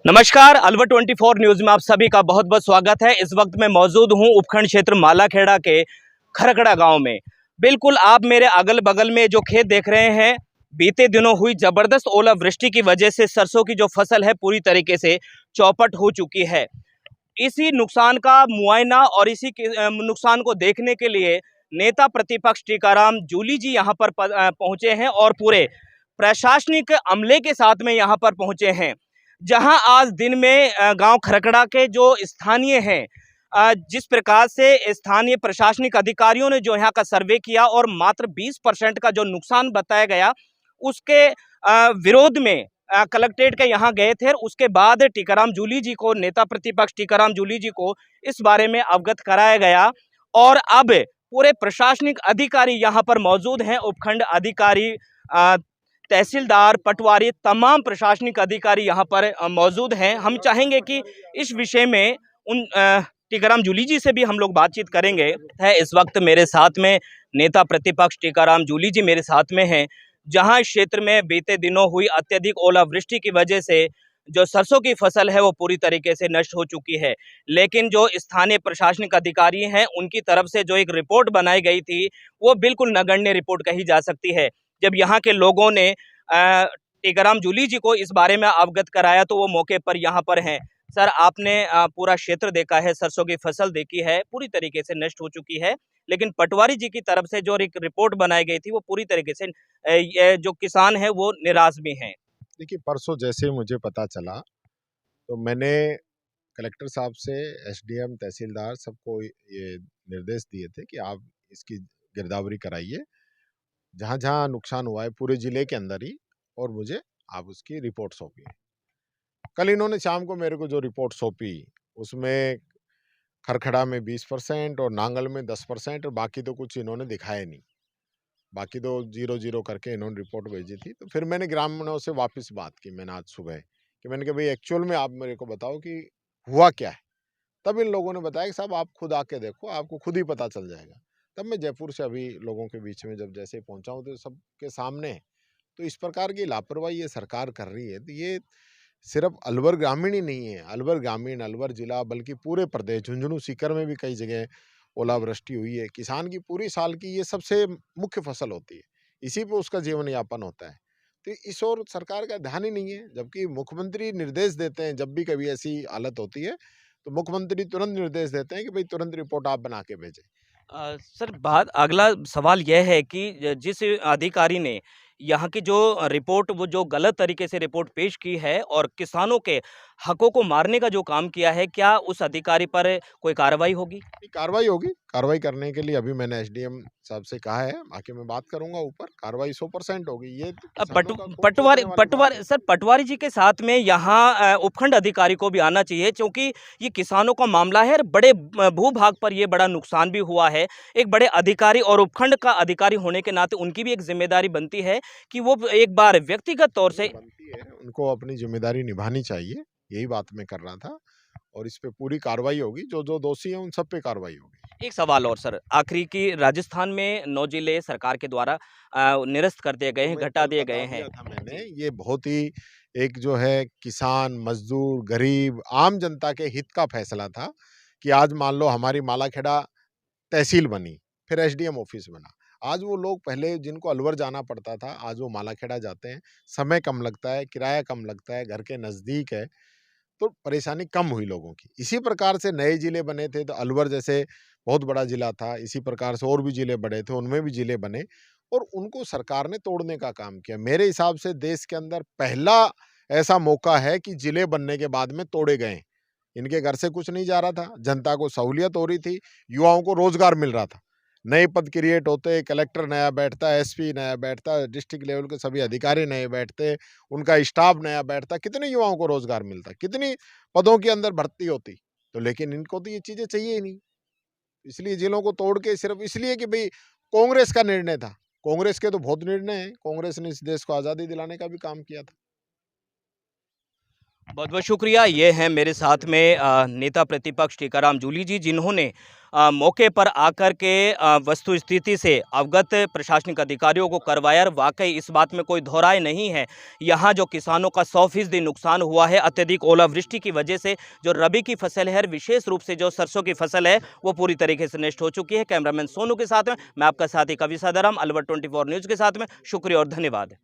नमस्कार, अलवर 24 न्यूज में आप सभी का बहुत बहुत स्वागत है। इस वक्त मैं मौजूद हूं उपखंड क्षेत्र मालाखेड़ा के खरकड़ा गांव में। बिल्कुल आप मेरे अगल बगल में जो खेत देख रहे हैं, बीते दिनों हुई जबरदस्त ओलावृष्टि की वजह से सरसों की जो फसल है पूरी तरीके से चौपट हो चुकी है। इसी नुकसान का मुआयना और इसी के नुकसान को देखने के लिए नेता प्रतिपक्ष टीकाराम जूली जी यहाँ पर पहुंचे हैं और पूरे प्रशासनिक अमले के साथ में यहाँ पर पहुंचे हैं। जहां आज दिन में गांव खरकड़ा के जो स्थानीय हैं, जिस प्रकार से स्थानीय प्रशासनिक अधिकारियों ने जो यहाँ का सर्वे किया और मात्र 20% का जो नुकसान बताया गया, उसके विरोध में कलेक्ट्रेट के यहाँ गए थे। उसके बाद टीकाराम जूली जी को, नेता प्रतिपक्ष टीकाराम जूली जी को इस बारे में अवगत कराया गया और अब पूरे प्रशासनिक अधिकारी यहाँ पर मौजूद हैं। उपखंड अधिकारी, तहसीलदार, पटवारी, तमाम प्रशासनिक अधिकारी यहाँ पर मौजूद हैं। हम चाहेंगे कि इस विषय में उन टीकाराम जूली जी से भी हम लोग बातचीत करेंगे। है इस वक्त मेरे साथ में नेता प्रतिपक्ष टीकाराम जूली जी मेरे साथ में हैं। जहां इस क्षेत्र में बीते दिनों हुई अत्यधिक ओलावृष्टि की वजह से जो सरसों की फसल है वो पूरी तरीके से नष्ट हो चुकी है, लेकिन जो स्थानीय प्रशासनिक अधिकारी हैं उनकी तरफ से जो एक रिपोर्ट बनाई गई थी वो बिल्कुल नगण्य रिपोर्ट कही जा सकती है। जब यहाँ के लोगों ने टीकाराम जूली जी को इस बारे में अवगत कराया तो वो मौके पर यहाँ पर हैं। सर, आपने पूरा क्षेत्र देखा है, सरसों की फसल देखी है, पूरी तरीके से नष्ट हो चुकी है, लेकिन पटवारी जी की तरफ से जो एक रिपोर्ट बनाई गई थी वो पूरी तरीके से ये जो किसान है वो निराश भी हैं। देखिए, परसों जैसे मुझे पता चला तो मैंने कलेक्टर साहब से, एसडीएम, तहसीलदार सबको ये निर्देश दिए थे कि आप इसकी गिरदावरी कराइए जहाँ जहाँ नुकसान हुआ है पूरे जिले के अंदर ही, और मुझे आप उसकी रिपोर्ट सौंपिए। कल इन्होंने शाम को मेरे को जो रिपोर्ट सौंपी उसमें खरखड़ा में 20% और नांगल में 10%, और बाकी तो कुछ इन्होंने दिखाया नहीं। बाकी तो 0-0 करके इन्होंने रिपोर्ट भेजी थी। तो फिर मैंने ग्रामीणों से वापस बात की, मैंने आज सुबह, कि मैंने कहा भाई एक्चुअल में आप मेरे को बताओ कि हुआ क्या है। तब इन लोगों ने बताया कि साहब आप खुद आके देखो, आपको खुद ही पता चल जाएगा। तब मैं जयपुर से अभी लोगों के बीच में जब जैसे पहुंचा हूँ तो सबके सामने है। तो इस प्रकार की लापरवाही ये सरकार कर रही है, तो ये सिर्फ अलवर ग्रामीण ही नहीं है, अलवर ग्रामीण, अलवर जिला, बल्कि पूरे प्रदेश, झुंझुनू सीकर में भी कई जगह ओलावृष्टि हुई है। किसान की पूरी साल की ये सबसे मुख्य फसल होती है, इसी पे उसका जीवन यापन होता है। तो इस ओर सरकार का ध्यान ही नहीं है, जबकि मुख्यमंत्री निर्देश देते हैं जब भी कभी ऐसी हालत होती है तो मुख्यमंत्री तुरंत निर्देश देते हैं कि भाई तुरंत रिपोर्ट आप बना के भेजें। सर, बात अगला सवाल यह है कि जिस अधिकारी ने यहाँ की जो रिपोर्ट, वो जो गलत तरीके से रिपोर्ट पेश की है और किसानों के हकों को मारने का जो काम किया है, क्या उस अधिकारी पर कोई कार्रवाई होगी? कार्रवाई होगी। कार्रवाई करने के लिए अभी मैंने एसडीएम साहब से कहा है, बाकी मैं बात करूंगा ऊपर। कार्रवाई 100% होगी। ये तो किसानों का खून पटवारी सोखने वाली बात पटवारी है। सर, पटवारी जी के साथ में यहाँ उपखंड अधिकारी को भी आना चाहिए, क्योंकि ये किसानों का मामला है और बड़े भूभाग पर ये बड़ा नुकसान भी हुआ है। एक बड़े अधिकारी और उपखंड का अधिकारी होने के नाते उनकी भी एक जिम्मेदारी बनती है कि वो एक बार व्यक्तिगत तौर से। बनती है, उनको अपनी जिम्मेदारी निभानी चाहिए। यही बात मैं कर रहा था, और इस पे पूरी कार्रवाई होगी। जो जो दोषी हैं उन सब पे कार्रवाई होगी। एक सवाल और सर, आखिरी की राजस्थान में 9 जिले सरकार के द्वारा निरस्त कर दिए गए हैं, मैं घटा कल दिए बता गए हैं। दिया था मैंने, जी। ये बहुत ही एक जो है किसान, मजदूर, गरीब, आम जनता के हित का फैसला था कि आज मान लो हमारी मालाखेड़ा तहसील बनी, फिर एसडीएम ऑफिस बना। आज वो लोग पहले जिनको अलवर जाना पड़ता था, आज वो मालाखेड़ा जाते हैं। समय कम लगता है, किराया कम लगता है, घर के नज़दीक है, तो परेशानी कम हुई लोगों की। इसी प्रकार से नए ज़िले बने थे, तो अलवर जैसे बहुत बड़ा ज़िला था, इसी प्रकार से और भी ज़िले बड़े थे, उनमें भी ज़िले बने और उनको सरकार ने तोड़ने का काम किया। मेरे हिसाब से देश के अंदर पहला ऐसा मौका है कि ज़िले बनने के बाद में तोड़े गए। इनके घर से कुछ नहीं जा रहा था, जनता को सहूलियत हो रही थी, युवाओं को रोज़गार मिल रहा था। नए पद क्रिएट होते, कलेक्टर नया बैठता, एसपी नया बैठता, डिस्ट्रिक्ट लेवल के सभी अधिकारी नए बैठते, उनका स्टाफ नया बैठता, कितने युवाओं को रोज़गार मिलता, कितनी पदों के अंदर भर्ती होती। तो लेकिन इनको तो ये चीज़ें चाहिए ही नहीं। इसलिए जिलों को तोड़ के सिर्फ़ इसलिए कि भई कांग्रेस का निर्णय था। कांग्रेस के तो बहुत निर्णय हैं, कांग्रेस ने इस देश को आज़ादी दिलाने का भी काम किया था। बहुत बहुत शुक्रिया। ये हैं मेरे साथ में नेता प्रतिपक्ष टीकाराम जूली जी, जिन्होंने मौके पर आकर के वस्तु स्थिति से अवगत प्रशासनिक अधिकारियों को करवाया। और वाकई इस बात में कोई दो राय नहीं है, यहाँ जो किसानों का 100% नुकसान हुआ है अत्यधिक ओलावृष्टि की वजह से, जो रबी की फसल है, विशेष रूप से जो सरसों की फसल है, वो पूरी तरीके से नष्ट हो चुकी है। कैमरामैन सोनू के साथ में मैं आपका साथी कवि सदाराम, अलवर 24 न्यूज़ के साथ में। शुक्रिया और धन्यवाद।